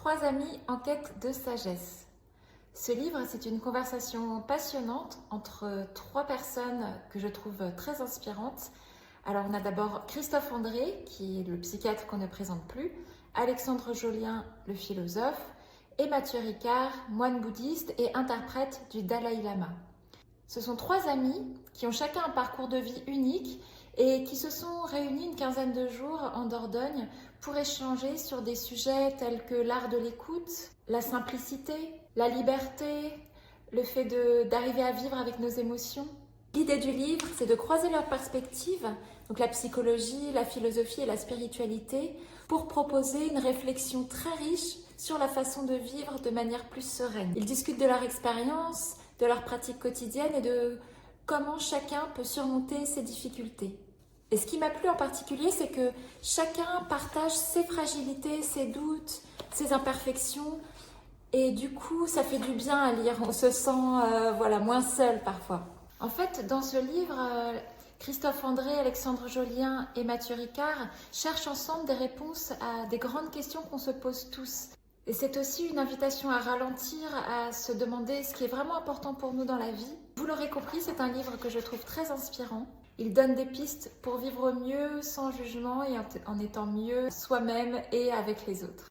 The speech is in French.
Trois amis en quête de sagesse. Ce livre, c'est une conversation passionnante entre trois personnes que je trouve très inspirantes. Alors, on a d'abord Christophe André, qui est le psychiatre qu'on ne présente plus, Alexandre Jolien, le philosophe, et Matthieu Ricard, moine bouddhiste et interprète du Dalai Lama. Ce sont trois amis qui ont chacun un parcours de vie unique et qui se sont réunis une quinzaine de jours en Dordogne pour échanger sur des sujets tels que l'art de l'écoute, la simplicité, la liberté, le fait d'arriver à vivre avec nos émotions. L'idée du livre, c'est de croiser leurs perspectives, donc la psychologie, la philosophie et la spiritualité, pour proposer une réflexion très riche sur la façon de vivre de manière plus sereine. Ils discutent de leur expérience, de leurs pratiques quotidiennes et de comment chacun peut surmonter ses difficultés. Et ce qui m'a plu en particulier, c'est que chacun partage ses fragilités, ses doutes, ses imperfections. Et du coup, ça fait du bien à lire. On se sent moins seul parfois. En fait, dans ce livre, Christophe André, Alexandre Jolien et Matthieu Ricard cherchent ensemble des réponses à des grandes questions qu'on se pose tous. Et c'est aussi une invitation à ralentir, à se demander ce qui est vraiment important pour nous dans la vie. Vous l'aurez compris, c'est un livre que je trouve très inspirant. Il donne des pistes pour vivre mieux, sans jugement et en étant mieux soi-même et avec les autres.